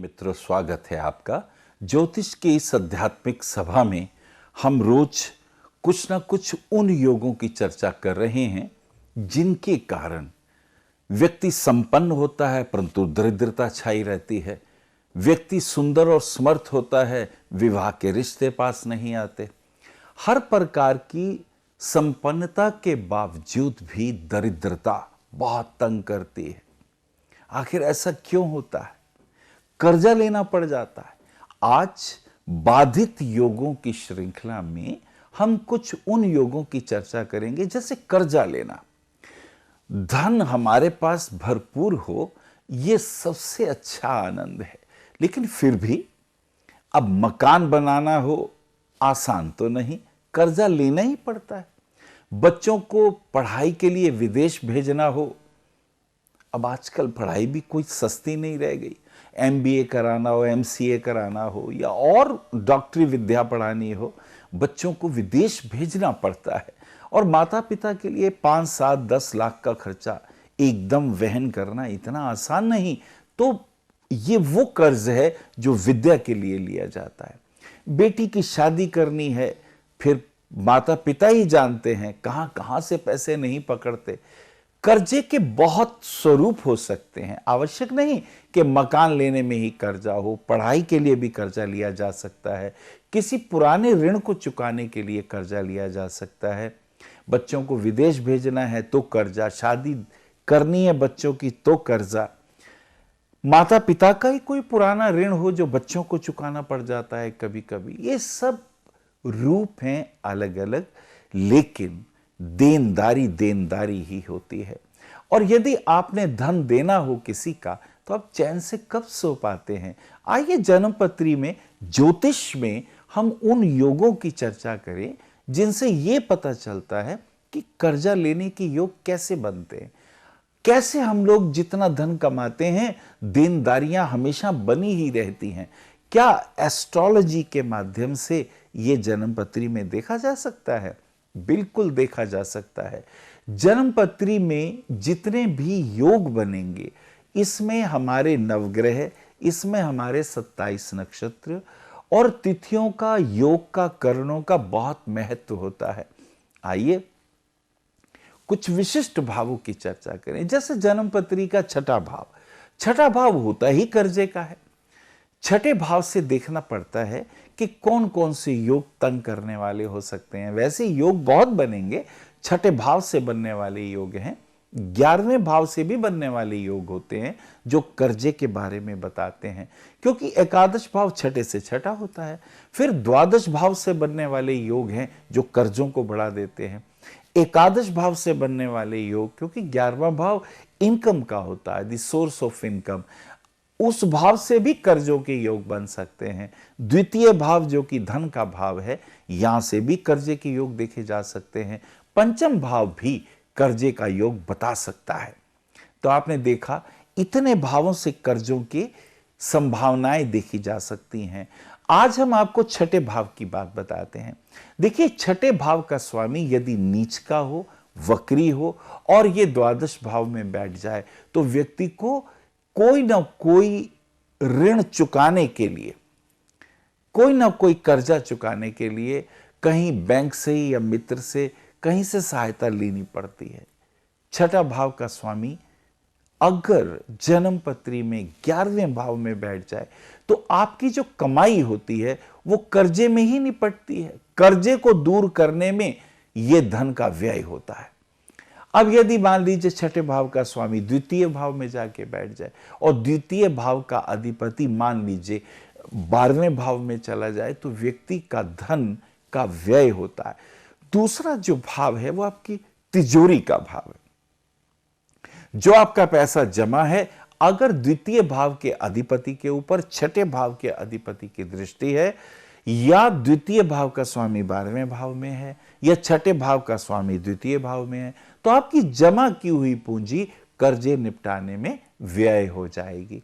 मित्रों, स्वागत है आपका। ज्योतिष की इस आध्यात्मिक सभा में हम रोज कुछ ना कुछ उन योगों की चर्चा कर रहे हैं जिनके कारण व्यक्ति संपन्न होता है परंतु दरिद्रता छाई रहती है। व्यक्ति सुंदर और समर्थ होता है, विवाह के रिश्ते पास नहीं आते। हर प्रकार की संपन्नता के बावजूद भी दरिद्रता बहुत तंग करती है। आखिर ऐसा क्यों होता है? कर्जा लेना पड़ जाता है। आज बाधित योगों की श्रृंखला में हम कुछ उन योगों की चर्चा करेंगे, जैसे कर्जा लेना। धन हमारे पास भरपूर हो, यह सबसे अच्छा आनंद है, लेकिन फिर भी अब मकान बनाना हो आसान तो नहीं, कर्जा लेना ही पड़ता है। बच्चों को पढ़ाई के लिए विदेश भेजना हो, अब आजकल पढ़ाई भी कोई सस्ती नहीं रह गई। MBA कराना हो, MCA कराना हो या और डॉक्टरी विद्या पढ़ानी हो, बच्चों को विदेश भेजना पड़ता है। और माता पिता के लिए 5, 7, 10 लाख का खर्चा एकदम वहन करना इतना आसान नहीं। तो ये वो कर्ज है जो विद्या के लिए लिया जाता है। बेटी की शादी करनी है, फिर माता पिता ही जानते हैं कहां कहां से पैसे नहीं पकड़ते। कर्जे के बहुत स्वरूप हो सकते हैं। आवश्यक नहीं कि मकान लेने में ही कर्जा हो, पढ़ाई के लिए भी कर्जा लिया जा सकता है। किसी पुराने ऋण को चुकाने के लिए कर्जा लिया जा सकता है। बच्चों को विदेश भेजना है तो कर्जा, शादी करनी है बच्चों की तो कर्जा, माता पिता का ही कोई पुराना ऋण हो जो बच्चों को चुकाना पड़ जाता है कभी कभी। ये सब रूप हैं अलग अलग, लेकिन देनदारी देनदारी ही होती है। और यदि आपने धन देना हो किसी का, तो आप चैन से कब सो पाते हैं? आइए जन्मपत्री में, ज्योतिष में हम उन योगों की चर्चा करें जिनसे यह पता चलता है कि कर्जा लेने के योग कैसे बनते हैं। कैसे हम लोग जितना धन कमाते हैं, देनदारियां हमेशा बनी ही रहती हैं। क्या एस्ट्रोलॉजी के माध्यम से यह जन्मपत्री में देखा जा सकता है? बिल्कुल देखा जा सकता है। जन्मपत्री में जितने भी योग बनेंगे, इसमें हमारे नवग्रह, इसमें हमारे 27 नक्षत्र और तिथियों का, योग का, करणों का बहुत महत्व होता है। आइए कुछ विशिष्ट भावों की चर्चा करें। जैसे जन्मपत्री का छठा भाव, छठा भाव होता ही कर्जे का है। छठे भाव से देखना पड़ता है कि कौन कौन से योग तंग करने वाले हो सकते हैं। वैसे योग बहुत बनेंगे, छठे भाव से बनने वाले योग हैं। 11वें भाव से भी बनने वाले योग होते हैं जो कर्जे के बारे में बताते हैं, क्योंकि एकादश भाव छठे से छठा होता है। फिर द्वादश भाव से बनने वाले योग हैं जो कर्जों को बढ़ा देते हैं। एकादश भाव से बनने वाले योग, क्योंकि 11वां भाव इनकम का होता है, द सोर्स ऑफ इनकम, उस भाव से भी कर्जों के योग बन सकते हैं। द्वितीय भाव जो कि धन का भाव है, यहां से भी कर्जे के योग देखे जा सकते हैं। पंचम भाव भी कर्जे का योग बता सकता है। तो आपने देखा, इतने भावों से कर्जों की संभावनाएं देखी जा सकती हैं। आज हम आपको छठे भाव की बात बताते हैं। देखिए, छठे भाव का स्वामी यदि नीच का हो, वक्री हो और ये द्वादश भाव में बैठ जाए, तो व्यक्ति को कोई ना कोई ऋण चुकाने के लिए, कोई ना कोई कर्जा चुकाने के लिए कहीं बैंक से या मित्र से कहीं से सहायता लेनी पड़ती है। छठा भाव का स्वामी अगर जन्मपत्री में 11वें भाव में बैठ जाए, तो आपकी जो कमाई होती है वो कर्जे में ही निपटती है। कर्जे को दूर करने में यह धन का व्यय होता है। अब यदि मान लीजिए छठे भाव का स्वामी द्वितीय भाव में जाके बैठ जाए और द्वितीय भाव का अधिपति मान लीजिए 12वें भाव में चला जाए, तो व्यक्ति का धन का व्यय होता है। दूसरा जो भाव है वो आपकी तिजोरी का भाव है, जो आपका पैसा जमा है। अगर द्वितीय भाव के अधिपति के ऊपर छठे भाव के अधिपति की दृष्टि है, या द्वितीय भाव का स्वामी 12वें भाव में है, या छठे भाव का स्वामी द्वितीय भाव में है, तो आपकी जमा की हुई पूंजी कर्जे निपटाने में व्यय हो जाएगी।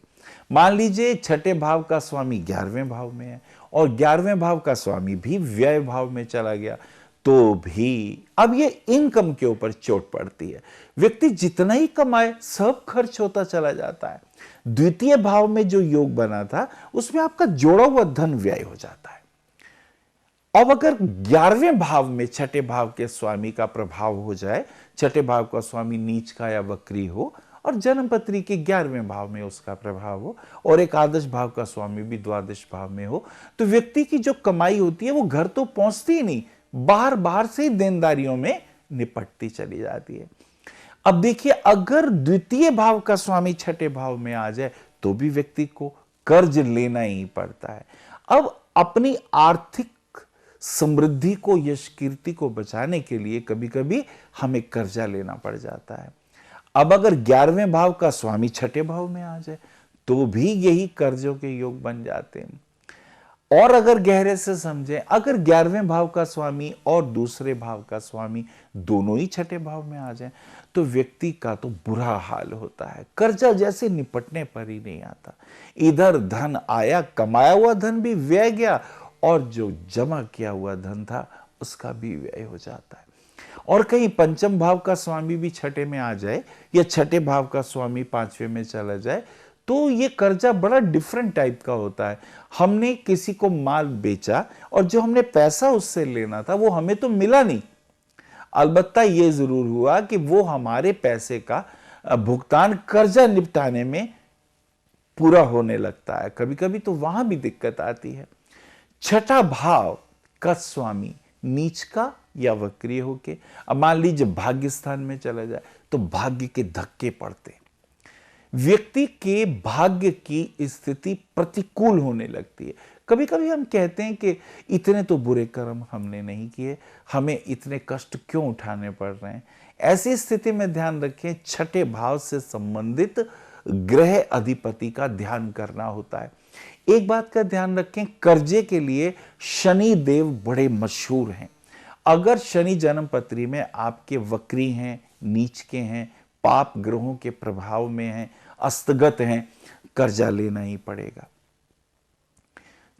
मान लीजिए छठे भाव का स्वामी 11वें भाव में है और 11वें भाव का स्वामी भी व्यय भाव में चला गया, तो भी अब ये इनकम के ऊपर चोट पड़ती है। व्यक्ति जितना ही कमाए सब खर्च होता चला जाता है। द्वितीय भाव में जो योग बना था उसमें आपका जोड़ा हुआ धन व्यय हो जाता है। अब अगर 11वें भाव में छठे भाव के स्वामी का प्रभाव हो जाए, छठे भाव का स्वामी नीच का या वक्री हो और जन्मपत्री के 11वें भाव में उसका प्रभाव हो और एकादश भाव का स्वामी भी द्वादश भाव में हो, तो व्यक्ति की जो कमाई होती है वो घर तो पहुंचती ही नहीं, बाहर बाहर से देनदारियों में निपटती चली जाती है। अब देखिए, अगर द्वितीय भाव का स्वामी छठे भाव में आ जाए तो भी व्यक्ति को कर्ज लेना ही पड़ता है। अब अपनी आर्थिक समृद्धि को, यश कीर्ति को बचाने के लिए कभी कभी हमें कर्जा लेना पड़ जाता है। अब अगर 11वें भाव का स्वामी छठे भाव में आ जाए तो भी यही कर्जों के योग बन जाते हैं। और अगर गहरे से समझें, अगर 11वें भाव का स्वामी और दूसरे भाव का स्वामी दोनों ही छठे भाव में आ जाए तो व्यक्ति का तो बुरा हाल होता है, कर्जा जैसे निपटने पर ही नहीं आता। इधर धन आया, कमाया हुआ धन भी व्यय गया और जो जमा किया हुआ धन था उसका भी व्यय हो जाता है। और कहीं पंचम भाव का स्वामी भी छठे में आ जाए या छठे भाव का स्वामी 5वें में चला जाए तो ये कर्जा बड़ा डिफरेंट टाइप का होता है। हमने किसी को माल बेचा और जो हमने पैसा उससे लेना था वो हमें तो मिला नहीं, अलबत्ता ये जरूर हुआ कि वो हमारे पैसे का भुगतान कर्जा निपटाने में पूरा होने लगता है। कभी कभी तो वहां भी दिक्कत आती है। छठा भाव का स्वामी नीच का या वक्री होके, अब मान लीजिए भाग्य स्थान में चला जाए तो भाग्य के धक्के पड़ते, व्यक्ति के भाग्य की स्थिति प्रतिकूल होने लगती है। कभी कभी हम कहते हैं कि इतने तो बुरे कर्म हमने नहीं किए, हमें इतने कष्ट क्यों उठाने पड़ रहे हैं। ऐसी स्थिति में ध्यान रखें, छठे भाव से संबंधित ग्रह अधिपति का ध्यान करना होता है। एक बात का ध्यान रखें, कर्जे के लिए शनि देव बड़े मशहूर हैं। अगर शनि जन्मपत्री में आपके वक्री हैं, नीच के हैं, पाप ग्रहों के प्रभाव में हैं, अस्तगत हैं, कर्जा लेना ही पड़ेगा।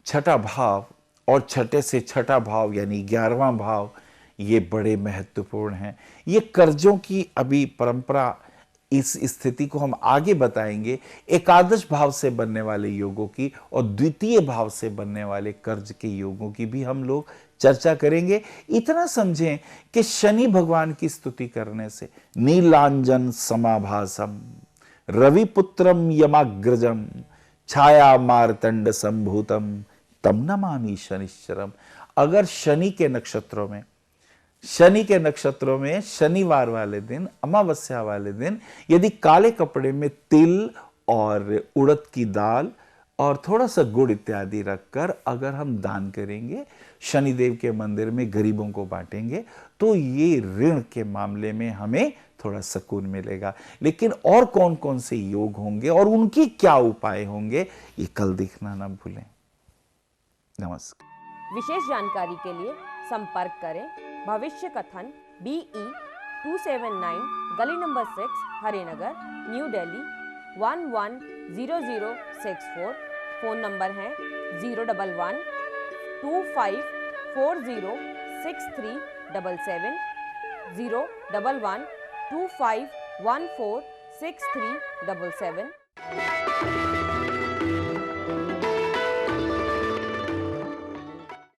छठा भाव और छठे से छठा भाव यानी 11वां भाव, ये बड़े महत्वपूर्ण हैं। ये कर्जों की अभी परंपरा, इस स्थिति को हम आगे बताएंगे। एकादश भाव से बनने वाले योगों की और द्वितीय भाव से बनने वाले कर्ज के योगों की भी हम लोग चर्चा करेंगे। इतना समझें कि शनि भगवान की स्तुति करने से नीलांजन समाभासम रविपुत्रम यमाग्रजम छाया मार्तंड संभूतम तम नमामि शनिश्चरम। अगर शनि के नक्षत्रों में शनिवार वाले दिन, अमावस्या वाले दिन यदि काले कपड़े में तिल और उड़द की दाल और थोड़ा सा गुड़ इत्यादि रखकर अगर हम दान करेंगे, शनिदेव के मंदिर में गरीबों को बांटेंगे, तो ये ऋण के मामले में हमें थोड़ा सुकून मिलेगा। लेकिन और कौन कौन से योग होंगे और उनकी क्या उपाय होंगे, ये कल देखना ना भूलें। नमस्कार। विशेष जानकारी के लिए संपर्क करें भविष्य कथन BE 279 गली number 6 Harinagar new Delhi 110064। Phone number है 011 25406377 011 25146377।